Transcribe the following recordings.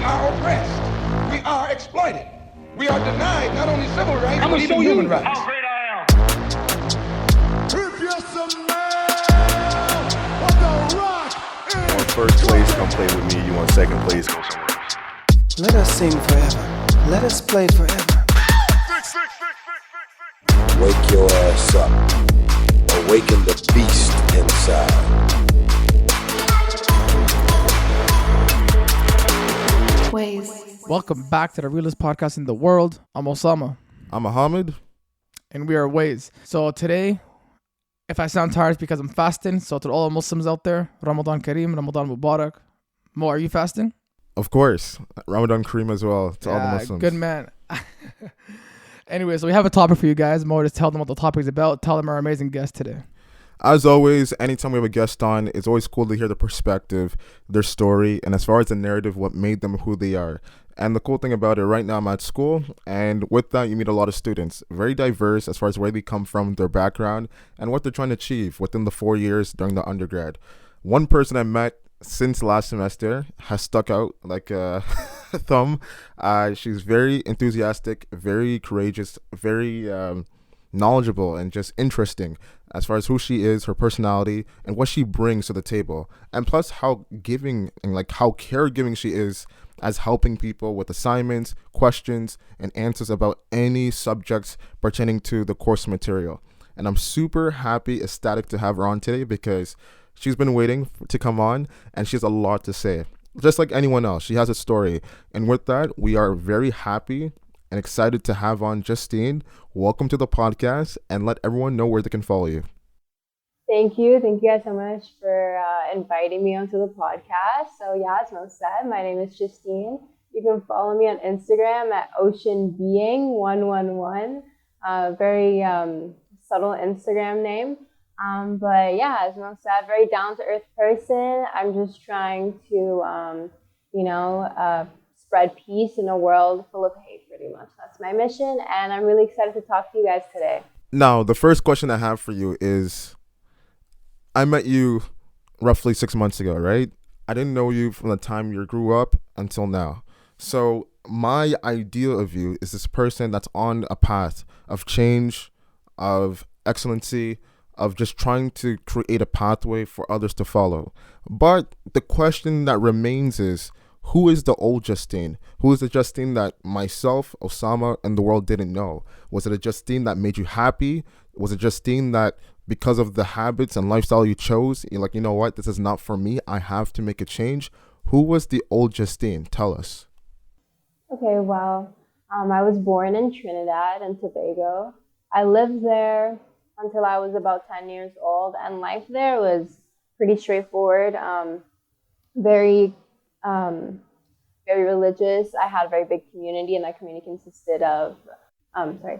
are oppressed. We are exploited. We are denied not only civil rights, but even human rights. How great I am. If you're some man, what the rock You want first place, come play with me. You want second place, go somewhere else. Let us sing forever. Let us play forever. Wake your ass up. Awaken the beast inside. Ways. Welcome back to the realest podcast in the world. I'm Osama. I'm Muhammad. And we are Ways. So today, if I sound tired, it's because I'm fasting. So to all the Muslims out there, Ramadan Kareem, Ramadan Mubarak. Mo, are you fasting? Of course. Ramadan Kareem as well to all the Muslims. Good man. Anyway, so we have a topic for you guys. Mo, just tell them what the topic is about. Tell them our amazing guest today. As always, anytime we have a guest on, it's always cool to hear the perspective, their story, and as far as the narrative, what made them who they are. And the cool thing about it, right now I'm at school, and with that, you meet a lot of students. Very diverse as far as where they come from, their background, and what they're trying to achieve within the 4 years during the undergrad. One person I met since last semester has stuck out like a thumb. She's very enthusiastic, very courageous, very knowledgeable, and just interesting as far as who she is, her personality, and what she brings to the table. And plus how giving and like how caregiving she is as helping people with assignments, questions, and answers about any subjects pertaining to the course material. And I'm super happy, ecstatic to have her on today because she's been waiting to come on, and she has a lot to say. Just like anyone else, she has a story. And with that, we are very happy and excited to have on Justine. Welcome to the podcast, and let everyone know where they can follow you. Thank you. Thank you guys so much for inviting me onto the podcast. So yeah, as Mo said, my name is Justine. You can follow me on Instagram at oceanbeing111. Very subtle Instagram name. But yeah, as Mo said, very down-to-earth person. I'm just trying to, spread peace in a world full of hate, pretty much. That's my mission, and I'm really excited to talk to you guys today. Now, the first question I have for you is, I met you roughly 6 months ago, right? I didn't know you from the time you grew up until now. So my idea of you is this person that's on a path of change, of excellency, of just trying to create a pathway for others to follow. But the question that remains is, who is the old Justine? Who is the Justine that myself, Osama, and the world didn't know? Was it a Justine that made you happy? Was it Justine that because of the habits and lifestyle you chose, you're like, you know what, this is not for me, I have to make a change? Who was the old Justine? Tell us. Okay, well, I was born in Trinidad and Tobago. I lived there until I was about 10 years old, and life there was pretty straightforward, very religious. I had a very big community, and that community consisted of my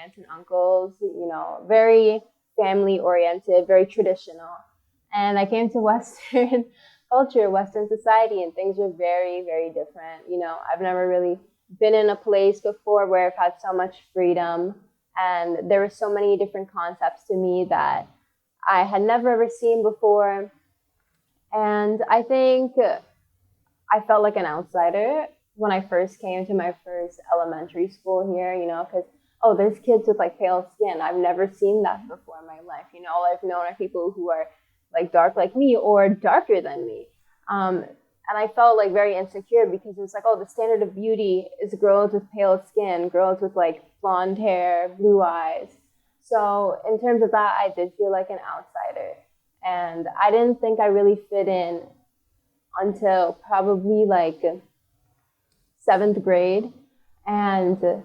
aunts and uncles, very family-oriented, very traditional. And I came to Western culture, Western society, and things were very, very different. I've never really been in a place before where I've had so much freedom, and there were so many different concepts to me that I had never ever seen before. And I think I felt like an outsider when I first came to my first elementary school here, because, there's kids with like pale skin. I've never seen that before in my life. All I've known are people who are like dark like me or darker than me. And I felt like very insecure because it was like, the standard of beauty is girls with pale skin, girls with like blonde hair, blue eyes. So in terms of that, I did feel like an outsider. And I didn't think I really fit in until probably like 7th grade. And,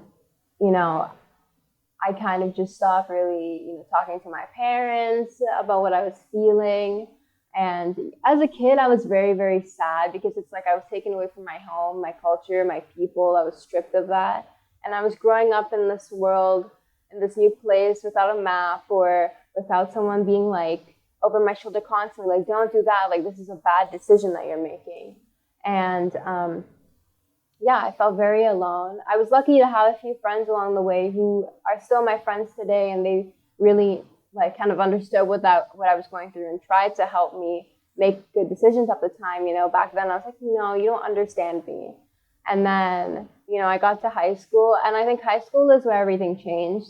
I kind of just stopped really, talking to my parents about what I was feeling. And as a kid, I was very, very sad because it's like I was taken away from my home, my culture, my people. I was stripped of that. And I was growing up in this world, in this new place without a map or without someone being like over my shoulder constantly, like, don't do that. Like, this is a bad decision that you're making. And I felt very alone. I was lucky to have a few friends along the way who are still my friends today, and they really like kind of understood what I was going through and tried to help me make good decisions at the time. Back then I was like, no, you don't understand me. And then, I got to high school, and I think high school is where everything changed.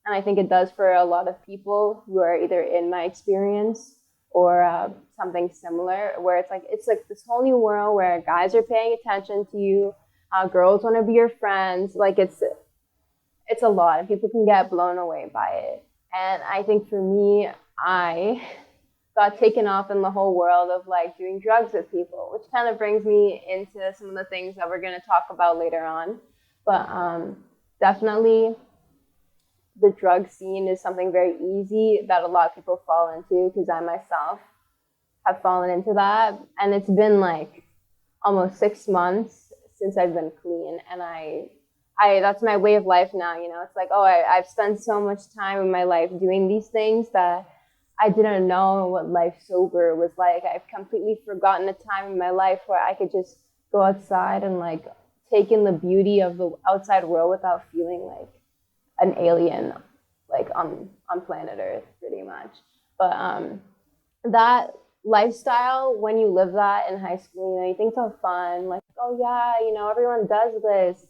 And I think it does for a lot of people who are either in my experience or something similar, where it's like this whole new world where guys are paying attention to you, girls want to be your friends. Like it's a lot, and people can get blown away by it. And I think for me, I got taken off in the whole world of like doing drugs with people, which kind of brings me into some of the things that we're going to talk about later on. But definitely the drug scene is something very easy that a lot of people fall into, because I myself have fallen into that. And it's been like almost 6 months since I've been clean, and I that's my way of life now. It's like, I've spent so much time in my life doing these things that I didn't know what life sober was like. I've completely forgotten a time in my life where I could just go outside and like take in the beauty of the outside world without feeling like an alien, like on planet Earth, pretty much. But that lifestyle, when you live that in high school, you think it's all fun, like, oh yeah, everyone does this.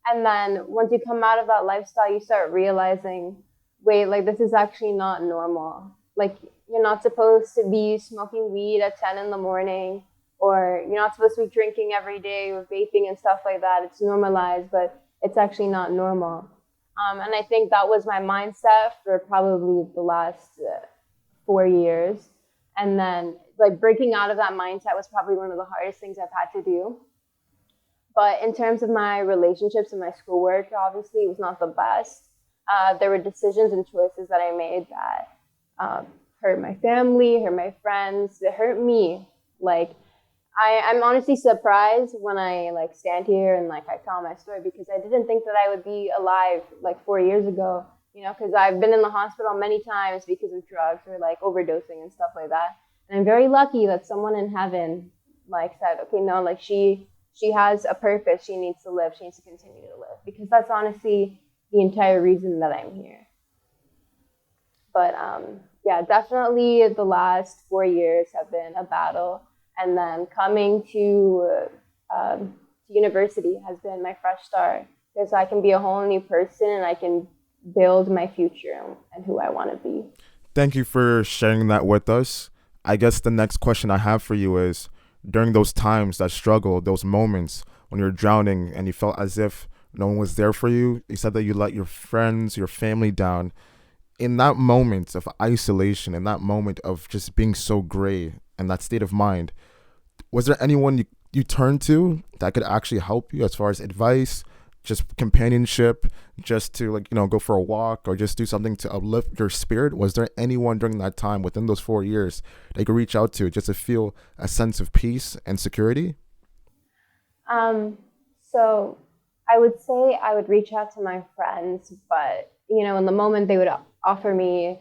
And then once you come out of that lifestyle, you start realizing, wait, like this is actually not normal. Like you're not supposed to be smoking weed at 10 in the morning, or you're not supposed to be drinking every day or vaping and stuff like that. It's normalized, but it's actually not normal. And I think that was my mindset for probably the last 4 years. And then like breaking out of that mindset was probably one of the hardest things I've had to do. But in terms of my relationships and my schoolwork, obviously it was not the best. There were decisions and choices that I made that hurt my family, hurt my friends, it hurt me. Like I'm honestly surprised when I like stand here and like I tell my story, because I didn't think that I would be alive like 4 years ago, because I've been in the hospital many times because of drugs or like overdosing and stuff like that. And I'm very lucky that someone in heaven like said, okay, no, like she has a purpose, she needs to live, she needs to continue to live, because that's honestly the entire reason that I'm here. But yeah, definitely the last 4 years have been a battle. And then coming to university has been my fresh start, because I can be a whole new person and I can build my future and who I want to be. Thank you for sharing that with us. I guess the next question I have for you is, during those times, that struggle, those moments when you're drowning and you felt as if no one was there for you, you said that you let your friends, your family down. In that moment of isolation, in that moment of just being so gray and that state of mind, was there anyone you turned to that could actually help you as far as advice, just companionship, just to like, go for a walk or just do something to uplift your spirit? Was there anyone during that time within those 4 years that you could reach out to just to feel a sense of peace and security? So I would say I would reach out to my friends, but in the moment they would offer me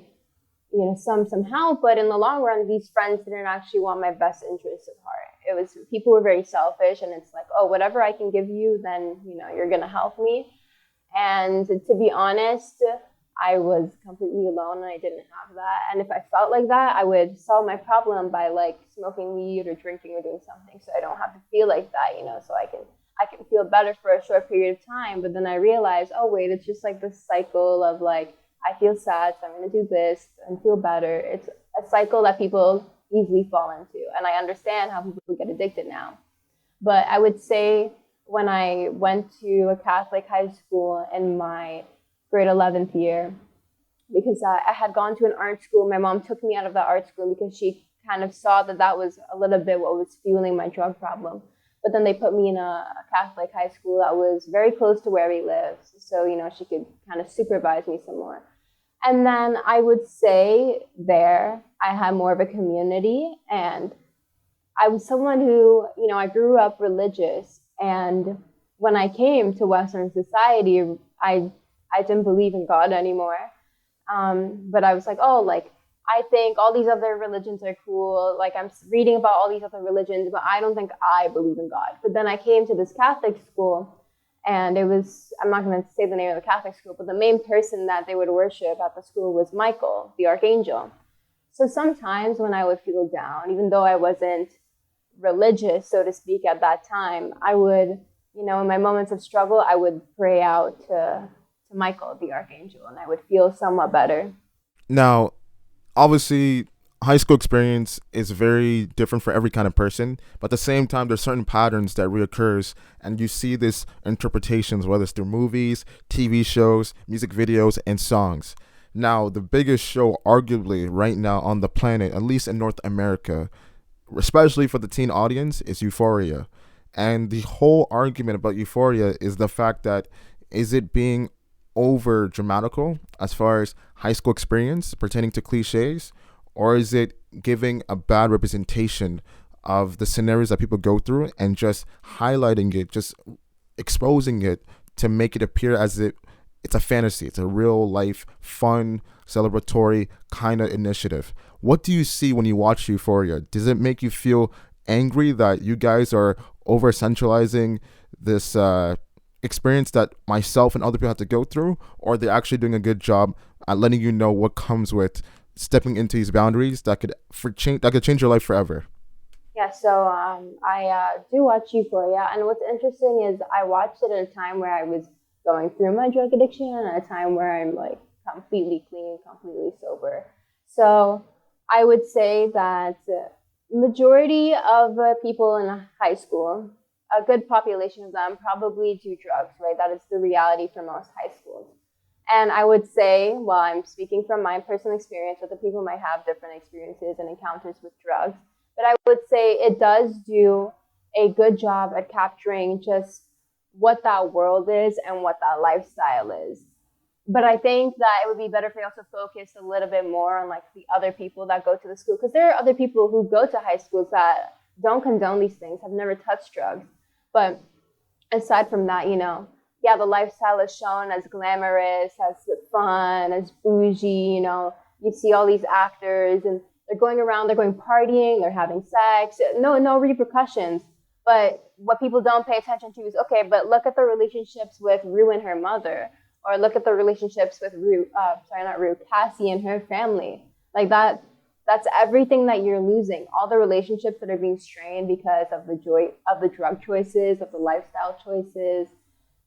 some help, but in the long run, these friends didn't actually want my best interests at heart. It was, people were very selfish, and it's like, oh, whatever I can give you, then you're gonna help me. And to be honest, I was completely alone and I didn't have that. And if I felt like that, I would solve my problem by like smoking weed or drinking or doing something, so I don't have to feel like that, so I can feel better for a short period of time. But then I realized, oh wait, it's just like this cycle of like, I feel sad, so I'm going to do this and feel better. It's a cycle that people easily fall into. And I understand how people get addicted now. But I would say when I went to a Catholic high school in my grade 11th year, because I had gone to an art school, my mom took me out of the art school because she kind of saw that was a little bit what was fueling my drug problem. But then they put me in a Catholic high school that was very close to where we lived. So, she could kind of supervise me some more. And then I would say there, I had more of a community. And I was someone who, I grew up religious. And when I came to Western society, I didn't believe in God anymore. But I was like, oh, like, I think all these other religions are cool. Like, I'm reading about all these other religions, but I don't think I believe in God. But then I came to this Catholic school, and it was, I'm not going to say the name of the Catholic school, but the main person that they would worship at the school was Michael, the archangel. So sometimes when I would feel down, even though I wasn't religious, so to speak, at that time, I would, in my moments of struggle, I would pray out to Michael, the archangel, and I would feel somewhat better. Now, obviously, high school experience is very different for every kind of person, but at the same time, there's certain patterns that reoccurs, and you see this interpretations, whether it's through movies, TV shows, music videos, and songs. Now, the biggest show, arguably, right now on the planet, at least in North America, especially for the teen audience, is Euphoria. And the whole argument about Euphoria is the fact that is it being over dramatical as far as high school experience pertaining to cliches, or is it giving a bad representation of the scenarios that people go through and just highlighting it, just exposing it to make it appear as if it's a fantasy, it's a real life, fun, celebratory kind of initiative? What do you see when you watch Euphoria? Does it make you feel angry that you guys are over centralizing this experience that myself and other people have to go through, or are they actually doing a good job at letting you know what comes with stepping into these boundaries that could change your life forever? Yeah, so I do watch Euphoria, and what's interesting is I watched it at a time where I was going through my drug addiction, and at a time where I'm like completely clean, completely sober. So I would say that majority of people in high school, a good population of them probably do drugs, right? That is the reality for most high schools. And I would say, well, I'm speaking from my personal experience, other people might have different experiences and encounters with drugs, but I would say it does do a good job at capturing just what that world is and what that lifestyle is. But I think that it would be better if they also focused a little bit more on like the other people that go to the school, because there are other people who go to high schools that don't condone these things, have never touched drugs. But aside from that, yeah, the lifestyle is shown as glamorous, as fun, as bougie. You see all these actors and they're going around, they're going partying, they're having sex, no repercussions. But what people don't pay attention to is, okay, but look at the relationships with Rue and her mother, or look at the relationships with Cassie and her family. Like that's everything that you're losing. All the relationships that are being strained because of the drug choices, of the lifestyle choices.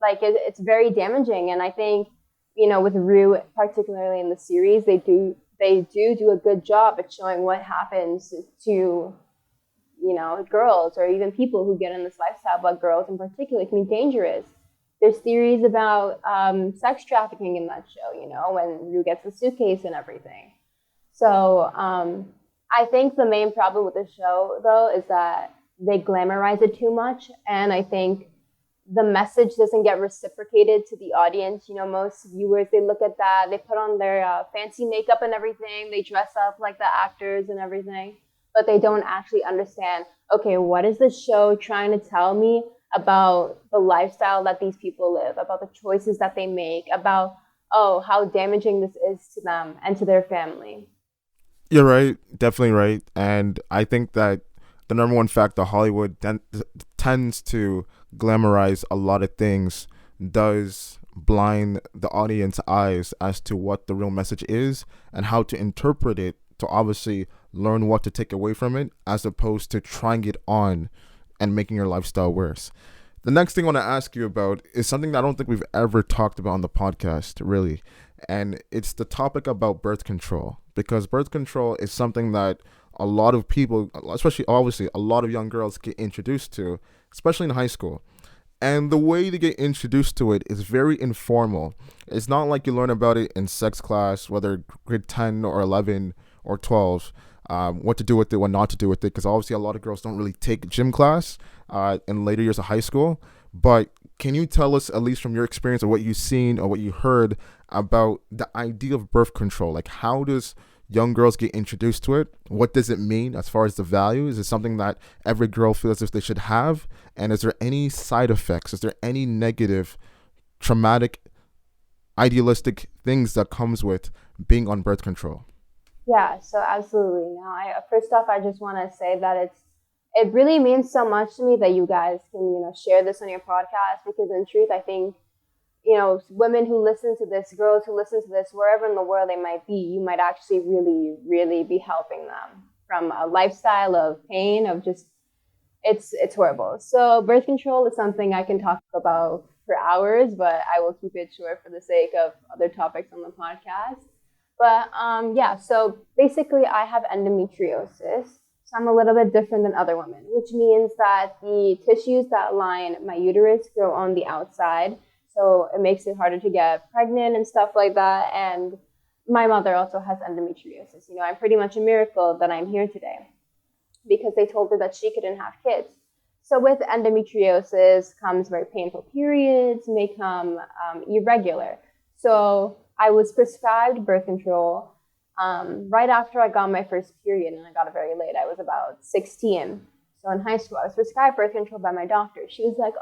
Like it's very damaging. And I think, with Rue, particularly in the series, they do a good job at showing what happens to, girls or even people who get in this lifestyle, but girls in particular can be dangerous. There's theories about sex trafficking in that show, when Rue gets the suitcase and everything. So I think the main problem with the show, though, is that they glamorize it too much. And I think the message doesn't get reciprocated to the audience. Most viewers, they look at that, they put on their fancy makeup and everything, they dress up like the actors and everything, but they don't actually understand, okay, what is the show trying to tell me about the lifestyle that these people live, about the choices that they make, about, how damaging this is to them and to their family. You're right, definitely right. And I think that the number one fact that Hollywood tends to glamorize a lot of things does blind the audience eyes as to what the real message is and how to interpret it, to obviously learn what to take away from it, as opposed to trying it on and making your lifestyle worse. The next thing I want to ask you about is something that I don't think we've ever talked about on the podcast, really. And it's the topic about birth control, because birth control is something that a lot of people, especially obviously a lot of young girls, get introduced to, especially in high school. And the way they get introduced to it is very informal. It's not like you learn about it in sex class, whether grade 10 or 11 or 12, what to do with it, what not to do with it, because obviously a lot of girls don't really take gym class in later years of high school. But can you tell us, at least from your experience or what you've seen or what you heard, about the idea of birth control? Like, how does young girls get introduced to it? What does it mean as far as the value? Is it something that every girl feels as if they should have? And is there any side effects? Is there any negative, traumatic, idealistic things that comes with being on birth control? Yeah, so absolutely. Now, first off, I just want to say that it really means so much to me that you guys can, share this on your podcast, because in truth, I think women who listen to this, girls who listen to this, wherever in the world they might be, you might actually really, really be helping them from a lifestyle of pain, of just, it's horrible. So birth control is something I can talk about for hours, but I will keep it short for the sake of other topics on the podcast. But yeah, so basically I have endometriosis. So I'm a little bit different than other women, which means that the tissues that line my uterus grow on the outside. So it makes it harder to get pregnant and stuff like that. And my mother also has endometriosis. I'm pretty much a miracle that I'm here today because they told her that she couldn't have kids. So with endometriosis comes very painful periods, may come irregular. So I was prescribed birth control right after I got my first period, and I got it very late. I was about 16. So in high school, I was prescribed birth control by my doctor. She was like,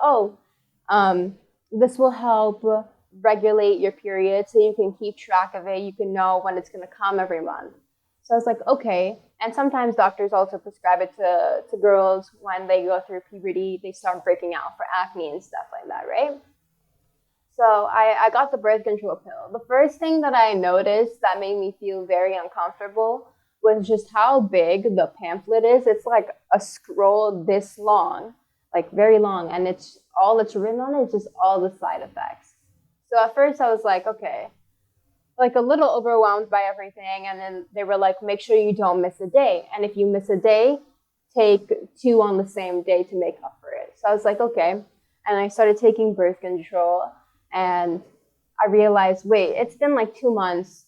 this will help regulate your period so you can keep track of it. You can know when it's going to come every month. So I was like, okay. And sometimes doctors also prescribe it to girls when they go through puberty. They start breaking out for acne and stuff like that, right? So I got the birth control pill. The first thing that I noticed that made me feel very uncomfortable was just how big the pamphlet is. It's like a scroll this long, like very long, and it's written on it is just all the side effects. So at first I was like, okay, like a little overwhelmed by everything, and then they were like, make sure you don't miss a day, and if you miss a day, take 2 on the same day to make up for it. So I was like, okay, and I started taking birth control, and I realized, wait, it's been like 2 months.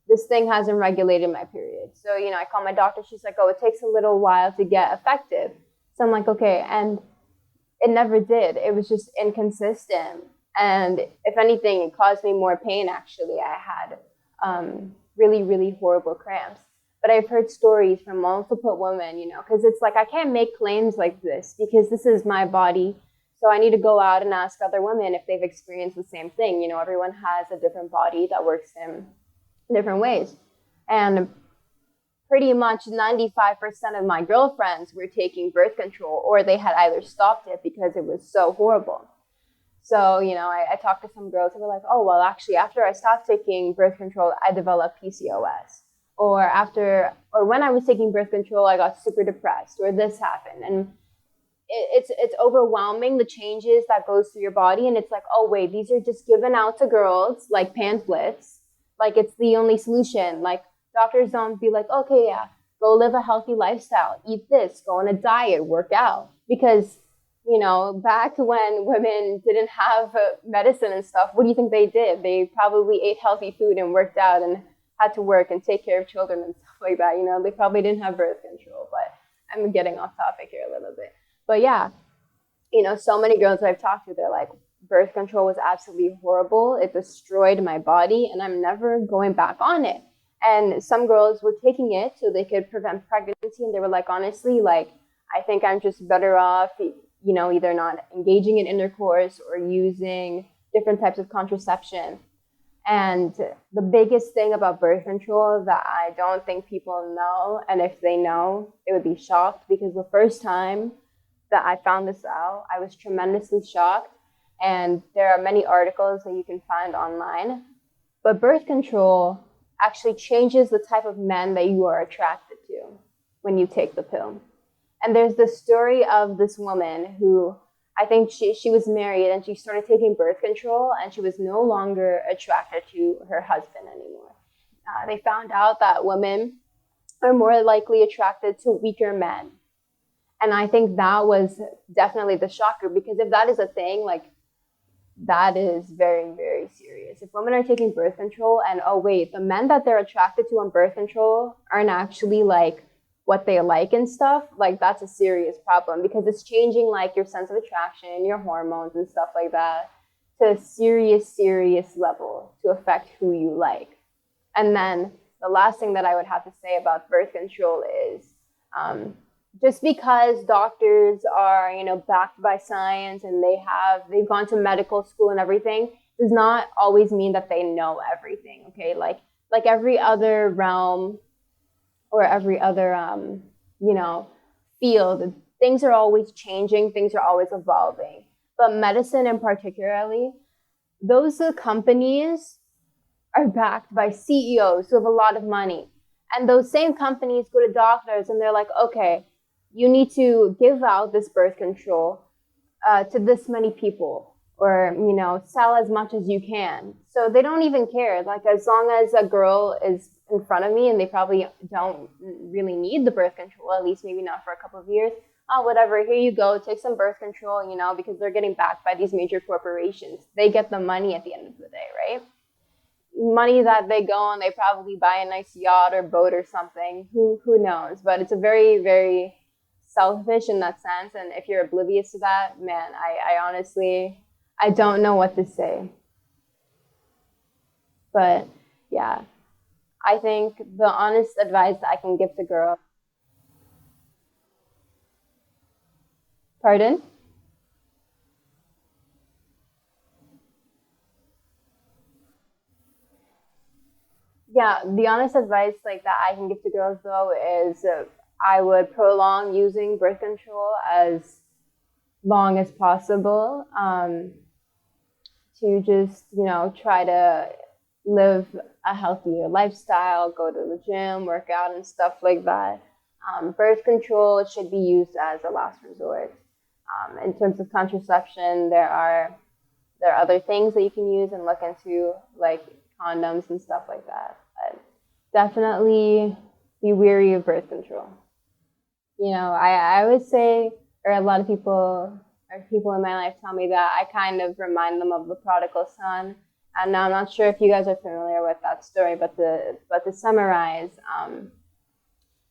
This thing hasn't regulated my period. So, I called my doctor. She's like, oh, it takes a little while to get effective. So I'm like, okay. And it never did. It was just inconsistent. And if anything, it caused me more pain, actually. I had really, really horrible cramps. But I've heard stories from multiple women, because it's like I can't make claims like this because this is my body. So I need to go out and ask other women if they've experienced the same thing. Everyone has a different body that works in different ways. And pretty much 95% of my girlfriends were taking birth control, or they had either stopped it because it was so horrible. So, I talked to some girls who were like, oh, well, actually, after I stopped taking birth control, I developed PCOS. Or when I was taking birth control, I got super depressed, or this happened. And it's overwhelming, the changes that goes through your body. And it's like, oh, wait, these are just given out to girls like pamphlets. Like it's the only solution. Like doctors don't be like, okay, yeah, go live a healthy lifestyle, eat this, go on a diet, work out. Because, back when women didn't have medicine and stuff, what do you think they did? They probably ate healthy food and worked out and had to work and take care of children and stuff like that. They probably didn't have birth control, but I'm getting off topic here a little bit. But yeah, so many girls that I've talked to, they're like, birth control was absolutely horrible. It destroyed my body, and I'm never going back on it. And some girls were taking it so they could prevent pregnancy, and they were like, honestly, like, I think I'm just better off, either not engaging in intercourse or using different types of contraception. And the biggest thing about birth control that I don't think people know, and if they know, it would be shocked, because the first time that I found this out, I was tremendously shocked. And there are many articles that you can find online. But birth control actually changes the type of men that you are attracted to when you take the pill. And there's the story of this woman who, I think she was married, and she started taking birth control, and she was no longer attracted to her husband anymore. They found out that women are more likely attracted to weaker men. And I think that was definitely the shocker, because if that is a thing, like, that is very, very serious. If women are taking birth control and, oh, wait, the men that they're attracted to on birth control aren't actually like what they like and stuff, like, that's a serious problem, because it's changing like your sense of attraction, your hormones and stuff like that to a serious, serious level to affect who you like. And then the last thing that I would have to say about birth control is, just because doctors are, backed by science and they've gone to medical school and everything, does not always mean that they know everything. Okay, like every other realm or every other field, things are always changing, things are always evolving. But medicine in particularly, those companies are backed by CEOs who have a lot of money. And those same companies go to doctors and they're like, okay, you need to give out this birth control to this many people, or, you know, sell as much as you can. So they don't even care. Like, as long as a girl is in front of me and they probably don't really need the birth control, at least maybe not for a couple of years, oh, whatever, here you go, take some birth control, you know, because they're getting backed by these major corporations. They get the money at the end of the day, right? Money that they go and they probably buy a nice yacht or boat or something. Who knows? But it's a very, very selfish in that sense. And if you're oblivious to that, man, I honestly, I don't know what to say. But yeah, I think the honest advice that I can give to girls. Pardon? Yeah, the honest advice like that I can give to girls though is I would prolong using birth control as long as possible, to just, you know, try to live a healthier lifestyle, go to the gym, work out and stuff like that. Birth control should be used as a last resort. In terms of contraception, there are other things that you can use and look into, like condoms and stuff like that. But definitely be wary of birth control. You know, I would say, or a lot of people, or people in my life tell me that I kind of remind them of the prodigal son. And now I'm not sure if you guys are familiar with that story, but to summarize,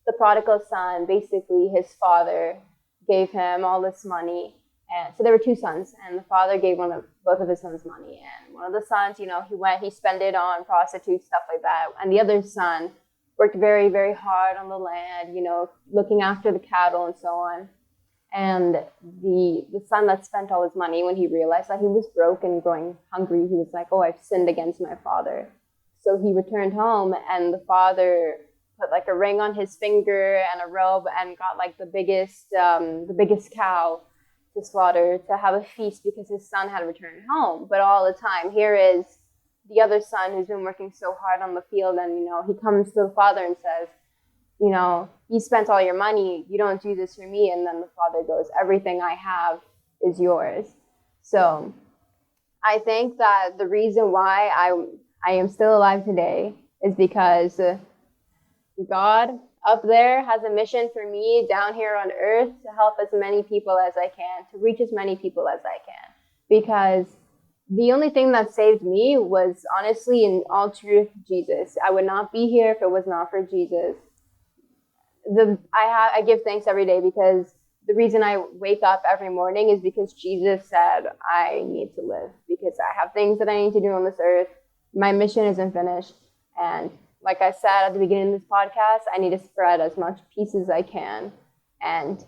the prodigal son, basically his father gave him all this money. And so there were two sons, and the father gave both of his sons money. And one of the sons, you know, he spent it on prostitutes, stuff like that. And the other son worked very, very hard on the land, you know, looking after the cattle and so on. And the son that spent all his money, when he realized that he was broke and growing hungry, he was like, oh, I've sinned against my father. So he returned home, and the father put like a ring on his finger and a robe and got like the biggest cow to slaughter to have a feast because his son had returned home. But all the time, here is the other son who's been working so hard on the field, and, you know, he comes to the father and says, you know, you spent all your money, you don't do this for me. And then the father goes, everything I have is yours. So I think that the reason why I am still alive today is because God up there has a mission for me down here on earth to help as many people as I can, to reach as many people as I can. Because the only thing that saved me was, honestly, in all truth, Jesus. I would not be here if it was not for Jesus. I give thanks every day because the reason I wake up every morning is because Jesus said I need to live, because I have things that I need to do on this earth. My mission isn't finished. And like I said at the beginning of this podcast, I need to spread as much peace as I can and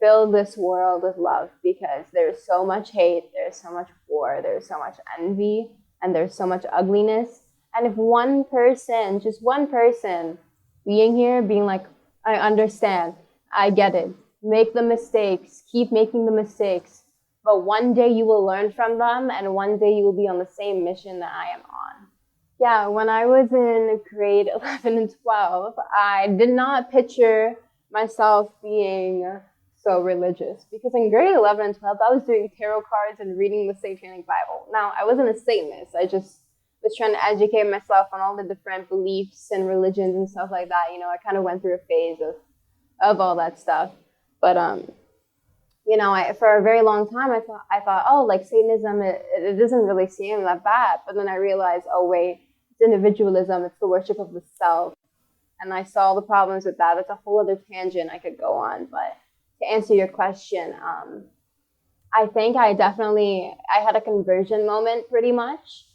fill this world with love, because there's so much hate, there's so much war, there's so much envy, and there's so much ugliness. And if one person, just one person, being here, being like, I understand, I get it, make the mistakes, keep making the mistakes, but one day you will learn from them, and one day you will be on the same mission that I am on. Yeah, when I was in grade 11 and 12, I did not picture myself being so religious, because in grade 11 and 12, I was doing tarot cards and reading the Satanic Bible. Now, I wasn't a Satanist. I just was trying to educate myself on all the different beliefs and religions and stuff like that. You know, I kind of went through a phase of all that stuff. But, you know, for a very long time, I thought, oh, like Satanism, it doesn't really seem that bad. But then I realized, oh, wait, it's individualism. It's the worship of the self. And I saw the problems with that. It's a whole other tangent I could go on. But to answer your question, I think I had a conversion moment pretty much,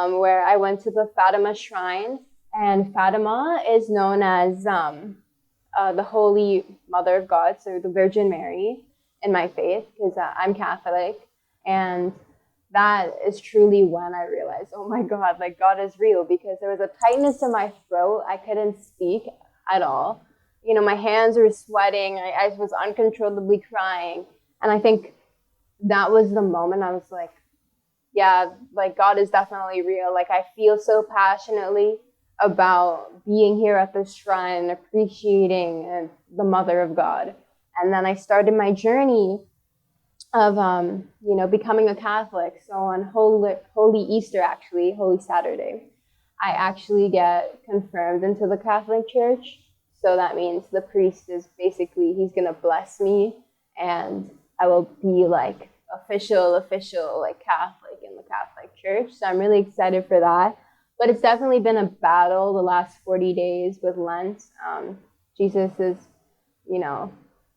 where I went to the Fatima shrine. And Fatima is known as the Holy Mother of God, so the Virgin Mary in my faith, because I'm Catholic. And that is truly when I realized, oh my God, like God is real, because there was a tightness in my throat. I couldn't speak at all. You know, my hands were sweating. I was uncontrollably crying. And I think that was the moment I was like, yeah, like God is definitely real. Like I feel so passionately about being here at this shrine, appreciating the Mother of God. And then I started my journey of, becoming a Catholic. So on Holy Easter, actually, Holy Saturday, I actually get confirmed into the Catholic Church. So that means the priest is basically, he's going to bless me and I will be like official, like Catholic in the Catholic Church. So I'm really excited for that. But it's definitely been a battle the last 40 days with Lent. Jesus is,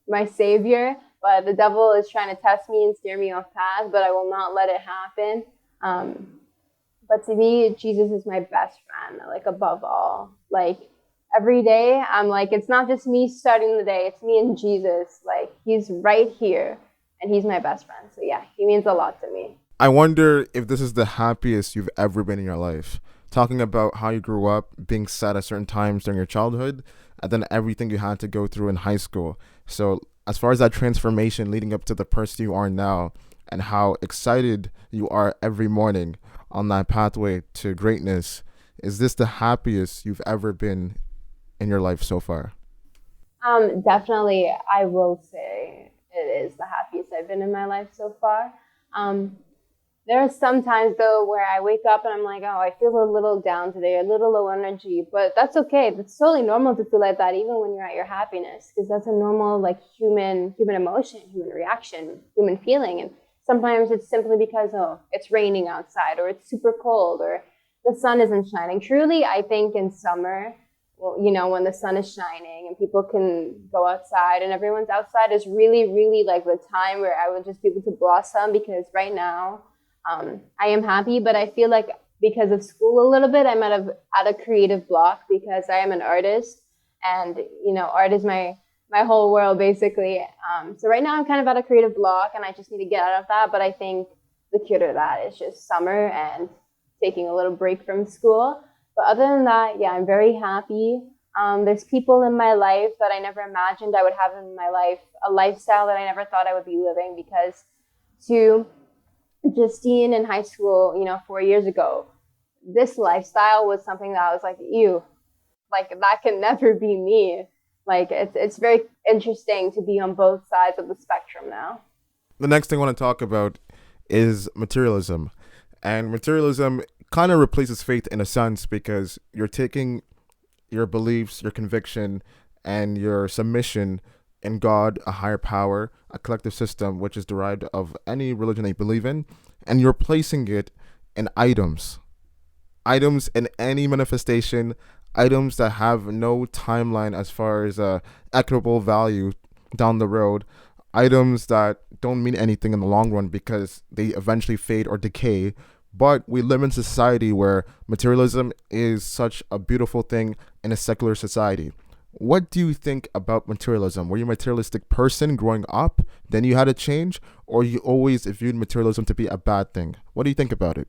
my savior, but the devil is trying to test me and steer me off path, but I will not let it happen. But to me, Jesus is my best friend, like above all. Like every day, I'm like, it's not just me starting the day, it's me and Jesus. Like he's right here and he's my best friend. So yeah, he means a lot to me. I wonder if this is the happiest you've ever been in your life. Talking about how you grew up, being sad at certain times during your childhood, and then everything you had to go through in high school. So as far as that transformation leading up to the person you are now, and how excited you are every morning on that pathway to greatness, is this the happiest you've ever been in your life so far? Definitely, I will say it is the happiest I've been in my life so far. There are some times, though, where I wake up and I'm like, oh, I feel a little down today, a little low energy, but that's okay. It's totally normal to feel like that, even when you're at your happiness, because that's a normal, like, human emotion, human reaction, human feeling. And sometimes it's simply because, oh, it's raining outside, or it's super cold, or the sun isn't shining. Truly, I think in summer, well, when the sun is shining and people can go outside and everyone's outside is really, really like the time where I would just be able to blossom, because right now, I am happy, but I feel like because of school a little bit, I'm at a creative block, because I am an artist, and art is my whole world basically. So right now I'm kind of at a creative block, and I just need to get out of that. But I think the cure to that is just summer and taking a little break from school. But other than that, yeah, I'm very happy. There's people in my life that I never imagined I would have in my life, a lifestyle that I never thought I would be living, because to Justine in high school, 4 years ago, this lifestyle was something that I was like, ew, like that can never be me. Like it's very interesting to be on both sides of the spectrum now. The next thing I want to talk about is materialism. And materialism kind of replaces faith in a sense, because you're taking your beliefs, your conviction, and your submission in God, a higher power, a collective system, which is derived of any religion they believe in, and you're placing it in items in any manifestation, items that have no timeline as far as equitable value down the road, items that don't mean anything in the long run because they eventually fade or decay. But we live in a society where materialism is such a beautiful thing in a secular society. What do you think about materialism? Were you a materialistic person growing up, then you had to change, or you always viewed materialism to be a bad thing? What do you think about it?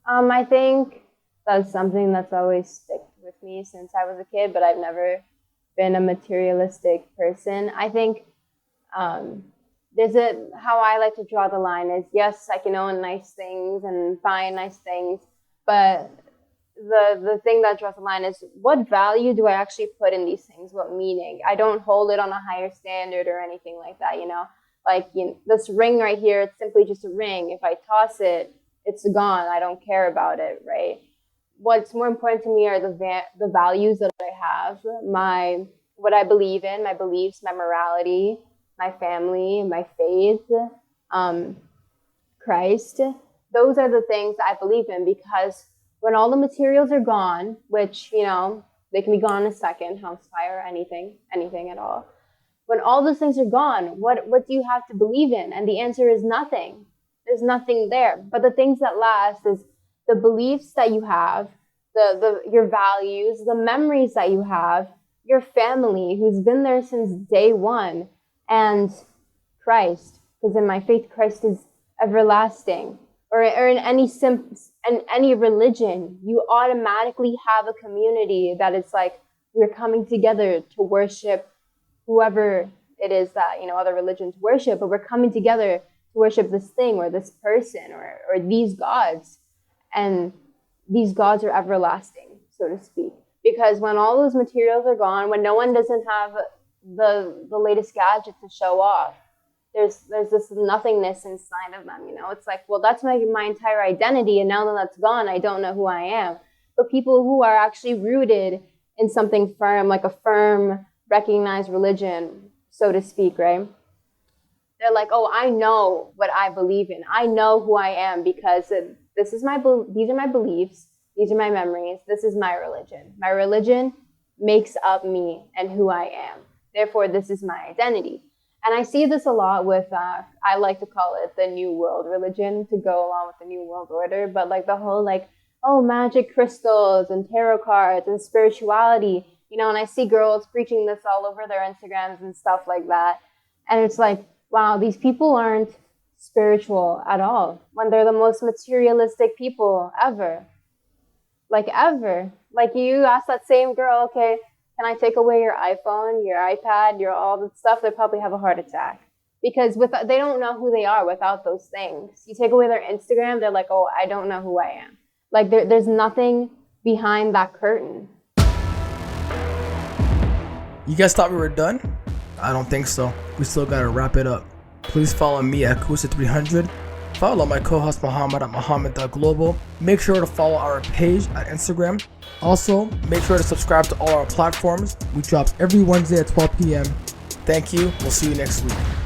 I think that's something that's always stuck with me since I was a kid, but I've never been a materialistic person. I think how I like to draw the line is, yes, I can own nice things and buy nice things, but the thing that draws the line is, what value do I actually put in these things? What meaning? I don't hold it on a higher standard or anything like that, Like, this ring right here, it's simply just a ring. If I toss it, it's gone. I don't care about it, right? What's more important to me are the values that I have, what I believe in, my beliefs, my morality, my family, my faith, Christ. Those are the things I believe in, because when all the materials are gone, which, they can be gone in a second, house fire, anything at all. When all those things are gone, what do you have to believe in? And the answer is nothing. There's nothing there. But the things that last is the beliefs that you have, your values, the memories that you have, your family who's been there since day one, and Christ, because in my faith, Christ is everlasting. Or in any religion, you automatically have a community that it's like, we're coming together to worship whoever it is that, other religions worship, but we're coming together worship this thing or this person or these gods. And these gods are everlasting, so to speak. Because when all those materials are gone, when no one doesn't have the latest gadget to show off, there's this nothingness inside of them, you know? It's like, well, that's my entire identity, and now that that's gone, I don't know who I am. But people who are actually rooted in something firm, like a firm, recognized religion, so to speak, right? They're like, oh, I know what I believe in. I know who I am because these are my beliefs. These are my memories. This is my religion. My religion makes up me and who I am. Therefore, this is my identity. And I see this a lot with, I like to call it the New World religion to go along with the New World Order. But like the whole like, oh, magic crystals and tarot cards and spirituality, you know, and I see girls preaching this all over their Instagrams and stuff like that. And it's like, wow, these people aren't spiritual at all when they're the most materialistic people ever. Like ever. Like you ask that same girl, okay, can I take away your iPhone, your iPad, your all the stuff? They probably have a heart attack because they don't know who they are without those things. You take away their Instagram, they're like, oh, I don't know who I am. Like there's nothing behind that curtain. You guys thought we were done? I don't think so. We still gotta wrap it up. Please follow me at Kusa300. Follow my co-host Muhammad at Muhammad.global. Make sure to follow our page at Instagram. Also, make sure to subscribe to all our platforms. We drop every Wednesday at 12 p.m. Thank you. We'll see you next week.